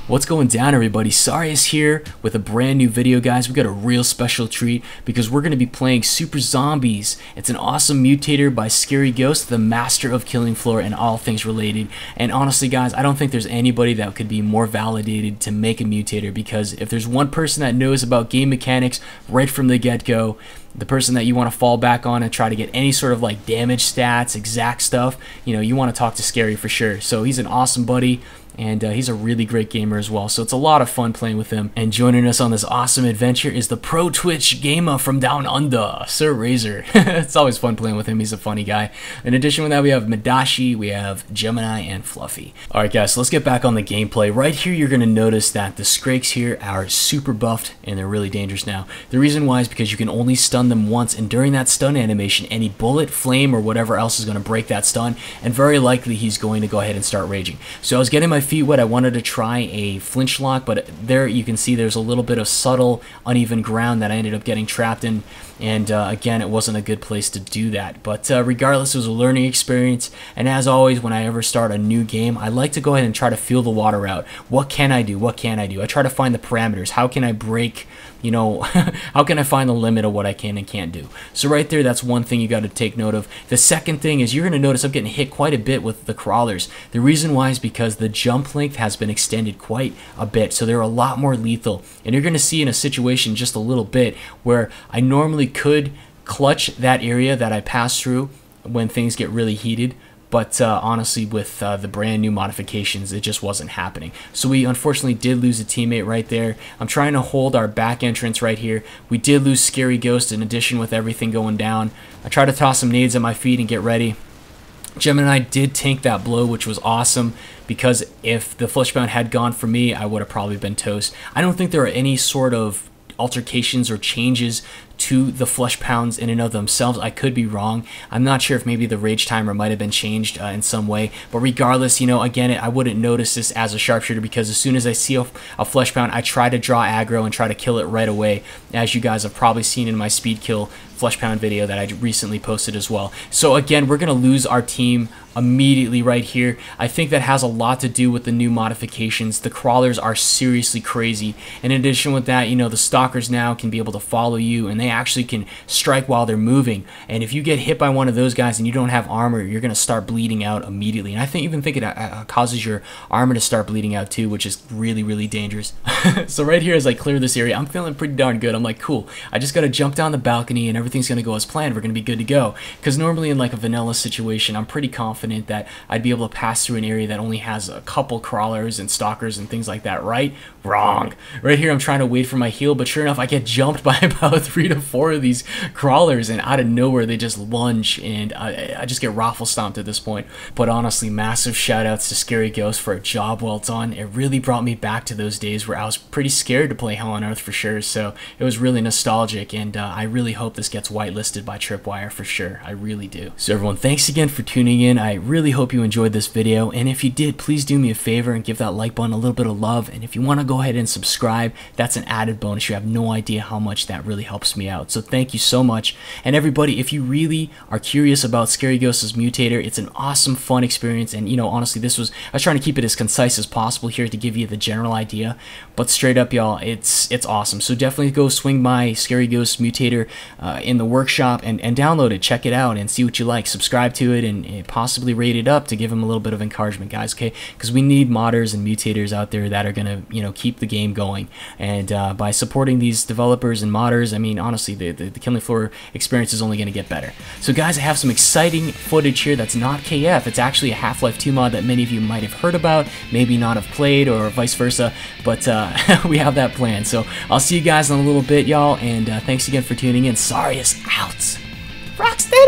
What's going down, everybody? Sarius here with a brand new video, guys. We got a real special treat because we're going to be playing Super Zombies. It's an awesome mutator by Scary Ghost, the master of killing floor and all things related. And honestly, guys, I don't think there's anybody that could be more validated to make a mutator, because if there's one person that knows about game mechanics right from the get-go, the person that you want to fall back on and try to get any sort of like damage stats, exact stuff, you know, you want to talk to Scary for sure. So he's an awesome buddy. And he's a really great gamer as well, so it's a lot of fun playing with him. And joining us on this awesome adventure is the pro Twitch gamer from down under, Sir Razor. It's always fun playing with him. He's a funny guy. In addition to that, we have Madashi, we have Gemini, and Fluffy. Alright guys, so let's get back on the gameplay. Right here, you're going to notice that the Scrakes here are super buffed, and they're really dangerous now. The reason why is because you can only stun them once, and during that stun animation, any bullet, flame, or whatever else is going to break that stun, and very likely he's going to go ahead and start raging. So I was getting my feet wet. I wanted to try a flinch lock, but there you can see there's a little bit of subtle uneven ground that I ended up getting trapped in, and again, it wasn't a good place to do that. But regardless, it was a learning experience, and as always, when I ever start a new game, I like to go ahead and try to feel the water out. What can I do? What can I do? I try to find the parameters. How can I break, you know, how can I find the limit of what I can and can't do? So right there, that's one thing you got to take note of. The second thing is you're going to notice I'm getting hit quite a bit with the crawlers. The reason why is because the jump length has been extended quite a bit, so they're a lot more lethal. And you're going to see in a situation just a little bit where I normally could clutch that area that I pass through when things get really heated, but honestly, with the brand new modifications, it just wasn't happening. So we unfortunately did lose a teammate right there. I'm trying to hold our back entrance right here. We did lose Scary Ghost in addition with everything going down. I tried to toss some nades at my feet and get ready. Gemini did tank that blow, which was awesome, because if the Fleshbound had gone for me, I would have probably been toast. I don't think there are any sort of altercations or changes to the flesh pounds in and of themselves. I could be wrong. I'm not sure if maybe the rage timer might have been changed in some way, but regardless, you know, again, I wouldn't notice this as a sharpshooter, because as soon as I see a flesh pound, I try to draw aggro and try to kill it right away, as you guys have probably seen in my speed kill flesh pound video that I recently posted as well. So again, we're gonna lose our team immediately right here. I think that has a lot to do with the new modifications. The crawlers are seriously crazy. In addition with that, you know, the stalkers now can be able to follow you, and they actually can strike while they're moving. And if you get hit by one of those guys and you don't have armor, you're gonna start bleeding out immediately. And I even think it causes your armor to start bleeding out too, which is really, really dangerous. So right here, as I clear this area, I'm feeling pretty darn good. I'm like, cool, I just gotta jump down the balcony and everything's gonna go as planned. We're gonna be good to go. Because normally in like a vanilla situation, I'm pretty confident that I'd be able to pass through an area that only has a couple crawlers and stalkers and things like that, right? Wrong. Right here, I'm trying to wait for my heal, but sure enough, I get jumped by about 3 to 4 of these crawlers, and out of nowhere, they just lunge, and I just get raffle stomped at this point. But honestly, massive shout outs to Scary Ghost for a job well done. It really brought me back to those days where I was pretty scared to play Hell on Earth for sure, so it was really nostalgic, and I really hope this gets whitelisted by Tripwire for sure. I really do. So everyone, thanks again for tuning in. I really hope you enjoyed this video, and if you did, please do me a favor and give that like button a little bit of love, and if you want to go ahead and subscribe, that's an added bonus. You have no idea how much that really helps me out, so thank you so much. And everybody, if you really are curious about Scary Ghost's Mutator, it's an awesome, fun experience, and you know, honestly, I was trying to keep it as concise as possible here to give you the general idea, but straight up, y'all, it's awesome. So definitely go swing by Scary Ghost Mutator in the workshop and download it, check it out, and see what you like. Subscribe to it and possibly rate it up to give them a little bit of encouragement, guys, okay? Because we need modders and mutators out there that are gonna, you know, keep the game going. And by supporting these developers and modders, I mean, honestly, the killing floor experience is only gonna get better. So guys, I have some exciting footage here that's not KF. It's actually a Half-Life 2 mod that many of you might have heard about, maybe not have played, or vice versa, but we have that planned. So I'll see you guys in a little bit, y'all, and thanks again for tuning in. Sarius out. Rockstar!